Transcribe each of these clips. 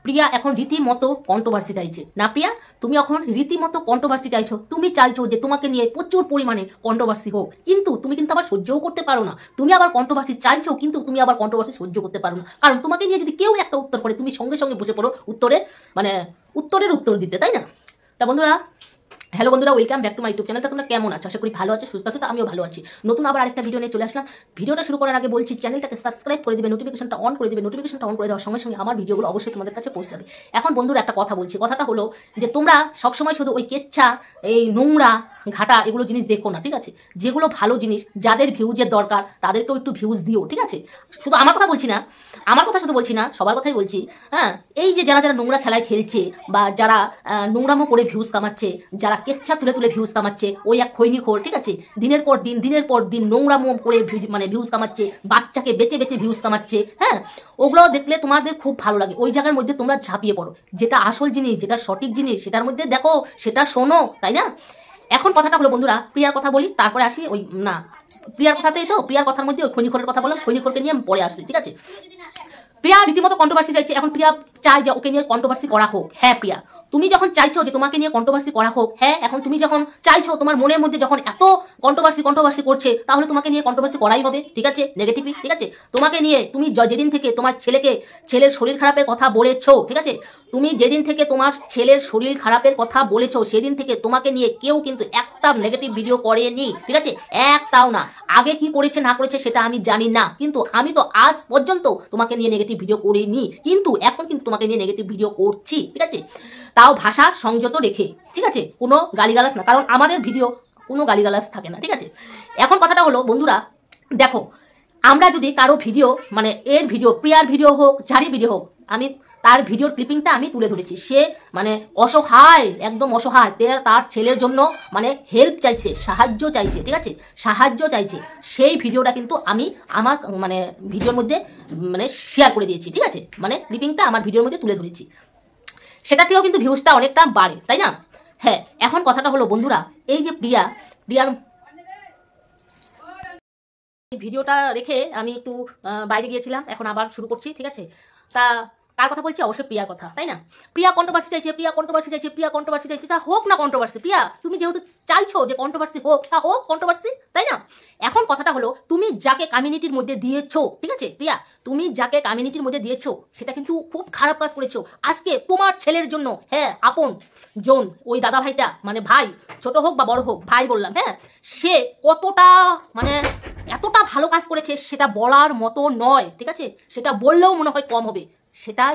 প্রিয়া এখন রীতিমতো কন্ট্রোভার্সি চাইছে না। প্রিয়া তুমি এখন রীতিমতো কন্ট্রোভার্সি চাইছো, তুমি চাইছো যে তোমাকে নিয়ে প্রচুর পরিমাণে কন্ট্রোভার্সি হোক, কিন্তু তুমি কিন্তু আবার সহ্যও করতে পারো না। তুমি আবার কন্ট্রোভার্সি চাইছো কিন্তু তুমি আবার কন্ট্রোভার্সি সহ্য করতে পারো না, কারণ তোমাকে নিয়ে যদি কেউ একটা উত্তর করে তুমি সঙ্গে সঙ্গে বসে পড়ো উত্তরের উত্তর দিতে, তাই না? তা বন্ধুরা, হ্যালো বন্ধুরা, welcome back to my YouTube channel. তোমরা কেমন আছো? আশা করি ভালো আছো, সুস্থ আছো। তো আমিও ভালো আছি। নতুন আবার আরেকটা ভিডিও নিয়ে চলে আসলাম। ভিডিওটা শুরু করার আগে বলছি, চ্যানেলটাকে সাবস্ক্রাইব করে দিবে, নোটিফিকেশনটা অন করে দিবে। নোটিফিকেশনটা অন করে দেওয়ার সঙ্গে সঙ্গে আমার ভিডিওগুলো অবশ্যই তোমাদের কাছে পৌঁছে যাবে। এখন বন্ধুরা একটা কথা বলছি, কথাটা হলো যে তোমরা সবসময় শুধু ওই কেচ্ছা, এই নোংরা ঘাটা এগুলো জিনিস দেখো না, ঠিক আছে? যেগুলো ভালো জিনিস, যাদের ভিউজের দরকার তাদেরকেও একটু ভিউজ দিও, ঠিক আছে? শুধু আমার কথা বলছি না, শুধু বলছি না, সবার কথাই বলছি। হ্যাঁ, এই যে যারা যারা নোংরা খেলায় খেলছে বা যারা নোংরামো করে ভিউজ কামাচ্ছে, যারা কেচ্ছা তুলে তুলে ভিউজ কামাচ্ছে, ওই এক খৈনিখোর, ঠিক আছে? দিনের পর দিন নোংরামো করে ভিউজ কামাচ্ছে, বাচ্চাকে বেঁচে বেঁচে ভিউজ কামাচ্ছে। হ্যাঁ, ওগুলো দেখলে তোমাদের খুব ভালো লাগে। ওই জায়গার মধ্যে তোমরা ঝাঁপিয়ে পড়ো। যেটা আসল জিনিস, যেটা সঠিক জিনিস, সেটার মধ্যে দেখো, সেটা শোনো, তাই না? এখন কথাটা হলো বন্ধুরা, প্রিয়ার কথা বলি, তারপরে আসি ওই না প্রিয়ার কথাতেই তো, প্রিয়ার কথার মধ্যে ওই খৈনিখোরের কথা বললাম, খৈনিখোরকে নিয়ে আমি পরে আসছি, ঠিক আছে? প্রিয়া রীতিমতো কন্ট্রোভার্সি চাইছে। এখন প্রিয়া চায় যে ওকে নিয়ে কন্ট্রোভার্সি করা হোক। হ্যাঁ প্রিয়া, তুমি যখন চাইছো যে তোমাকে নিয়ে কন্ট্রোভার্সি করা হোক, হ্যাঁ, এখন তুমি যখন চাইছো, তোমার মনের মধ্যে যখন এত কন্ট্রোভার্সি করছে, তাহলে তোমাকে নিয়ে কন্ট্রোভার্সি করাই হবে, ঠিক আছে? নেগেটিভই, ঠিক আছে? তোমাকে নিয়ে তুমি যেদিন থেকে তোমার ছেলের শরীর খারাপের কথা বলেছো, ঠিক আছে? তুমি যেদিন থেকে তোমার ছেলের শরীর খারাপের কথা বলেছো, সেদিন থেকে তোমাকে নিয়ে কেউ কিন্তু একটা নেগেটিভ ভিডিও করেনি, ঠিক আছে? একটাও না। আগে কি করেছে না করেছে সেটা আমি জানি না, কিন্তু আমি তো আজ পর্যন্ত তোমাকে নিয়ে নেগেটিভ ভিডিও করিনি, কিন্তু এখন কিন্তু তোমাকে নিয়ে নেগেটিভ ভিডিও করছি, ঠিক আছে? তাও ভাষা সংযত রেখে, ঠিক আছে? কোনো গালিগালাজ না, কারণ আমাদের ভিডিও কোনো গালিগালাজ থাকে না, ঠিক আছে? এখন কথাটা হলো বন্ধুরা, দেখো, আমরা যদি কারো ভিডিও এর ভিডিও, প্রিয়ার ভিডিও হোক, যারই ভিডিও হোক, আমি তার ভিডিওর ক্লিপিংটা আমি তুলে ধরেছি। সে অসহায়, একদম অসহায়, তার ছেলের জন্য হেল্প চাইছে, সাহায্য চাইছে, ঠিক আছে? সাহায্য চাইছে। সেই ভিডিওটা কিন্তু আমি আমার ভিডিওর মধ্যে শেয়ার করে দিয়েছি, ঠিক আছে? ক্লিপিংটা আমার ভিডিওর মধ্যে তুলে ধরেছি। সেটাতেও কিন্তু ভিউজটা অনেকটা বাড়ে, তাই না? হ্যাঁ, এখন কথাটা হলো বন্ধুরা, এই যে প্রিয়ার ভিডিওটা রেখে আমি একটু বাইরে গিয়েছিলাম, এখন আবার শুরু করছি, ঠিক আছে? তা কার কথা বলছি? অবশ্যই প্রিয়ার কথা, তাই না? প্রিয়া কন্ট্রোভার্সি চাইছে, তা হোক না কন্ট্রোভার্সি। প্রিয়া, তুমি যেহেতু চাইছো যে কন্ট্রোভার্সি হোক, তা হোক কন্ট্রোভার্সি, তাই না? এখন কথাটা হলো, তুমি যাকে কমিউনিটির মধ্যে দিয়েছো, ঠিক আছে প্রিয়া, তুমি যাকে কমিউনিটির মধ্যে দিয়েছো, সেটা কিন্তু খুব খারাপ কাজ করেছো। আজকে তোমার ছেলের জন্য, হ্যাঁ, আপন জন ওই দাদা ভাইটা, ভাই, ছোট হোক বা বড় হোক, ভাই বললাম, হ্যাঁ, সে কতটা এতটা ভালো কাজ করেছে সেটা বলার মতো নয়, ঠিক আছে? সেটা বললেও মনে হয় কম হবে।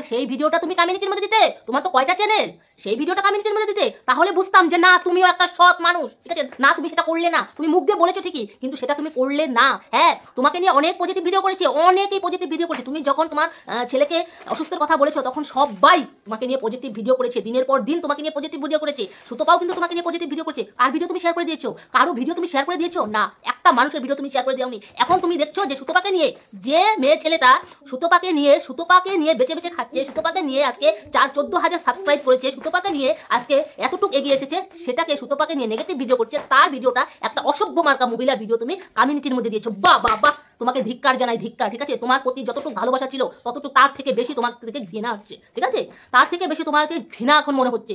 সেই ভিডিওটা তুমি কমিউনিটির মধ্যে দিতে, তোমার তো কয়টা চ্যানেল, সেই ভিডিওটা কমিউনিটির মধ্যে দিতে, তাহলে বুঝতাম যে না, তুমিও একটা সৎ মানুষ, ঠিক আছে? না, তুমি সেটা করলে না। তুমি মুখ দিয়ে বলেছো ঠিকই, কিন্তু সেটা তুমি করলে না। হ্যাঁ, তোমাকে নিয়ে অনেক পজিটিভ ভিডিও করেছে, অনেকেই পজিটিভ ভিডিও করেছে। তুমি যখন তোমার ছেলেকে অসুস্থের কথা বলেছো, তখন সবাই তোমাকে নিয়ে পজিটিভ ভিডিও করেছে, দিনের পর দিন তোমাকে নিয়ে পজিটিভ ভিডিও করেছে। সুতপাও কিন্তু তোমাকে নিয়ে পজিটিভ ভিডিও করেছে। আর ভিডিও তুমি শেয়ার করে দিয়েছো? কারো ভিডিও তুমি শেয়ার করে দিয়েছো? না, একটা মানুষের ভিডিও তুমি শেয়ার করে দাওনি। এখন তুমি দেখছো যে সুতপাকে নিয়ে, যে মেয়ে ছেলেটা সুতপাকে নিয়ে বেঁচে বেঁচে খাচ্ছে, সুতপাকে নিয়ে আজকে 14,000 সাবস্ক্রাইব করেছে, সুতপাকে নিয়ে আজকে এতটুকু এগিয়ে এসেছে, সেটাকে সুতপাকে নিয়ে নেগেটিভ ভিডিও করছে। তার ভিডিওটা একটা অসভ্য মার্কা মহিলার ভিডিও তুমি কমিউনিটির মধ্যে দিয়েছো। বাহ বাহ বাহ, তোমাকে ধিক্কার জানাই, ধিক্কার, ঠিক আছে? তোমার প্রতি যতটুকু ভালোবাসা ছিল, ততটুকু তার থেকে বেশি তোমার থেকে ঘৃণা হচ্ছে, ঠিক আছে? তার থেকে বেশি তোমাকে ঘৃণা এখন মনে হচ্ছে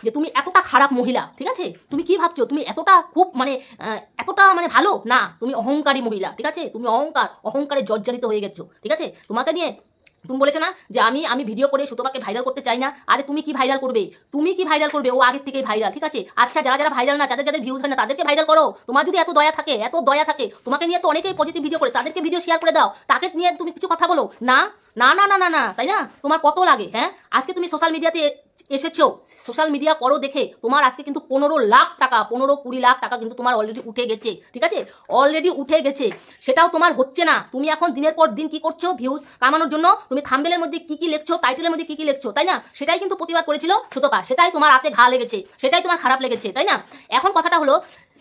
যে তুমি এতটা খারাপ মহিলা, ঠিক আছে? তুমি কি ভাবছো তুমি এতটা খুব এতটা ভালো না? তুমি অহংকারী মহিলা, ঠিক আছে? তুমি অহংকারে জর্জরিত হয়ে গেছো, ঠিক আছে? তোমাকে নিয়ে তুমি বলেছো না যে আমি ভিডিও করে সুতপাকে ভাইরাল করতে চাই না। আরে তুমি কি ভাইরাল করবে? ও আগের থেকেই ভাইরাল, ঠিক আছে? আচ্ছা, যারা ভাইরাল না, যাদের ভিউজ হয় না, তাদেরকে ভাইরাল করো। তোমার যদি এত দয়া থাকে, তোমাকে নিয়ে তো অনেকেই পজিটিভ ভিডিও করে, তাদেরকে ভিডিও শেয়ার করে দাও, তাকে নিয়ে তুমি কিছু কথা বলো না। না না না না না, তাই না? তোমার কত লাগে? হ্যাঁ, আজকে তুমি সোশ্যাল মিডিয়াতে এসেছো, সোশ্যাল মিডিয়া করো দেখে তোমার আজকে কিন্তু 15-20 লাখ টাকা কিন্তু তোমার অলরেডি উঠে গেছে, ঠিক আছে? অলরেডি উঠে গেছে, সেটাও তোমার হচ্ছে না। তুমি এখন দিনের পর দিন কি করছো? ভিউজ কামানোর জন্য তুমি থাম্বনেলের মধ্যে কি লিখছো, টাইটেলের মধ্যে কি লিখছো, তাই না? সেটাই কিন্তু প্রতিবাদ করেছিল সুতপা, সেটাই তোমার হাতে ঘা লেগেছে, সেটাই তোমার খারাপ লেগেছে, তাই না? এখন কথাটা হলো,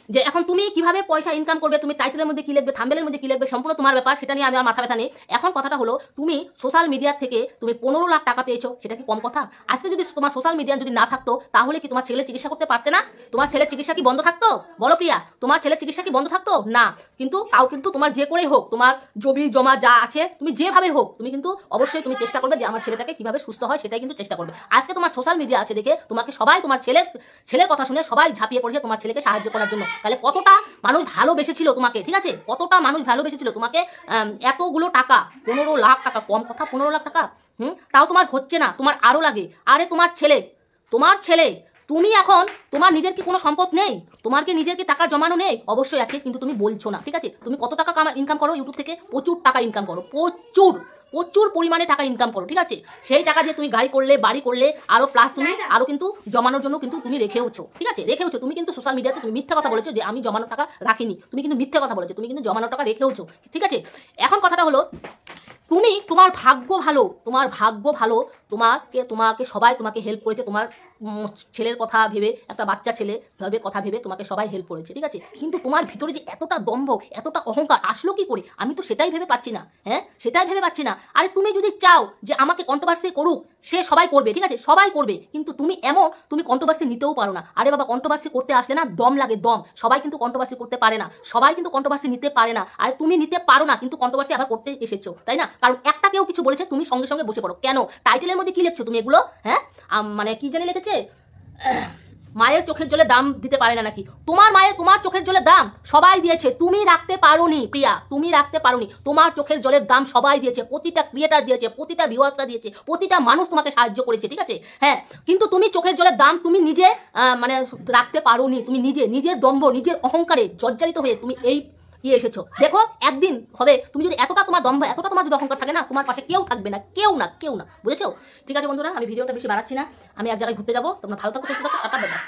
যে এখন তুমি কিভাবে পয়সা ইনকাম করবে, তুমি টাইটেলের মধ্যে কি লিখবে, থাম্বনেলের মধ্যে কি লিখবে, সম্পূর্ণ তোমার ব্যাপার, সেটা নিয়ে আমি আর মাথা ব্যথা নেই। এখন কথাটা হলো, তুমি সোশ্যাল মিডিয়া থেকে তুমি 15 লাখ টাকা পেয়েছো, সেটা কি কম কথা? আজকে যদি তোমার সোশ্যাল মিডিয়া যদি না থাকতো, তাহলে কি তোমার ছেলে চিকিৎসা করতে পারতে না? তোমার ছেলের চিকিৎসা কি বন্ধ থাকতো? বলো প্রিয়া, তোমার ছেলের চিকিৎসা কি বন্ধ থাকতো? না। কিন্তু তাও কিন্তু তোমার যে করেই হোক, তোমার জমি জমা যা আছে, তুমি যেভাবে হোক, তুমি কিন্তু অবশ্যই তুমি চেষ্টা করবে যে আমার ছেলেটাকে কিভাবে সুস্থ হয়, সেটাই কিন্তু চেষ্টা করবে। আজকে তোমার সোশ্যাল মিডিয়া আছে দেখে তোমাকে সবাই, তোমার ছেলের কথা শুনে সবাই ঝাঁপিয়ে পড়েছে তোমার ছেলেকে সাহায্য করার জন্য। তাহলে কতটা মানুষ ভালোবেসেছিল তোমাকে, ঠিক আছে? কতটা মানুষ ভালোবেসেছিল তোমাকে। এতগুলো টাকা, 15 লাখ টাকা, কম কথা? 15 লাখ টাকা, তাও তোমার হচ্ছে না, তোমার আরো লাগে। আরে তোমার ছেলে, তুমি এখন, তোমার নিজের কি কোনো সম্পদ নেই? তোমার কি নিজের কি টাকা জমানো নেই? অবশ্যই আছে, কিন্তু তুমি বলছো না, ঠিক আছে? তুমি কত টাকা ইনকাম করো ইউটিউব থেকে? প্রচুর টাকা ইনকাম করো, প্রচুর পরিমাণে টাকা ইনকাম করো, ঠিক আছে? সেই টাকা দিয়ে তুমি গাড়ি করলে, বাড়ি করলে, আরো প্লাস তুমি আরো কিন্তু জমানোর জন্য কিন্তু তুমি রেখেওছো, ঠিক আছে? রেখেওছো। তুমি কিন্তু সোশ্যাল মিডিয়াতে তুমি মিথ্যা কথা বলেছো যে আমি জমানো টাকা রাখিনি, তুমি কিন্তু মিথ্যা কথা বলেছো, তুমি কিন্তু জমানো টাকা রেখেওছো, ঠিক আছে? এখন কথাটা হলো, তোমার ভাগ্য ভালো, তোমাকে সবাই তোমাকে হেল্প করেছে, তোমার ছেলের কথা ভেবে, একটা বাচ্চা ছেলে ভেবে কথা ভেবে তোমাকে সবাই হেল্প করেছে, ঠিক আছে? কিন্তু তোমার ভিতরে যে এতটা দম্ভ, এতটা অহংকার আসলো কি করে? আমি তো সেটাই ভেবে পাচ্ছি না। সেটাই ভেবে পাচ্ছি না। আরে তুমি যদি চাও যে আমাকে কন্ট্রোভার্সি করুক, সে সবাই করবে, ঠিক আছে? সবাই করবে, কিন্তু তুমি কন্ট্রোভার্সি নিতেও পারো না। আরে বাবা, কন্ট্রোভার্সি করতে আসলে না দম লাগে, দম। সবাই কিন্তু কন্ট্রোভার্সি করতে পারে না, সবাই কিন্তু কন্ট্রোভার্সি নিতে পারে না। আরে তুমি নিতে পারো না, কিন্তু কন্ট্রোভার্সি আবার করতে এসেছো, তাই না? কারণ একটা কেউ কিছু বলেছে, তুমি সঙ্গে সঙ্গে বসে পড়ো। কেন? টাইটেলের মধ্যে কি লিখছো তুমি এগুলো? মানে কি জানি লিখেছে, মায়ের চোখের জলে দাম দিতে পারে না নাকি? তোমার চোখের জলের দাম সবাই দিয়েছে, তুমি রাখতে পারোনি প্রিয়া, তুমি রাখতে পারোনি। তোমার চোখের জলের দাম সবাই দিয়েছে, প্রতিটা ক্রিয়েটার দিয়েছে, প্রতিটা ভিউয়ার্সরা দিয়েছে, প্রতিটা মানুষ তোমাকে সাহায্য করেছে, ঠিক আছে? কিন্তু তুমি চোখের জলের দাম তুমি নিজে মানে রাখতে পারোনি। তুমি নিজের দম্ভ, নিজের অহংকারে জর্জরিত হয়ে তুমি এই এসেছো। দেখো, একদিন হবে তুমি যদি এতটা তোমার দম্ভ, এতটা তোমার যদি অহংকার থাকে না, তোমার পাশে কেউ থাকবে না, কেউ না, বুঝেছো? ঠিক আছে বন্ধুরা, আমি ভিডিওটা বেশি বাড়াচ্ছি না, আমি এক জায়গায় ঘুরতে যাবো। তোমরা ভালো থাকো, সুস্থ থাকো, টাটা, বাই বাই।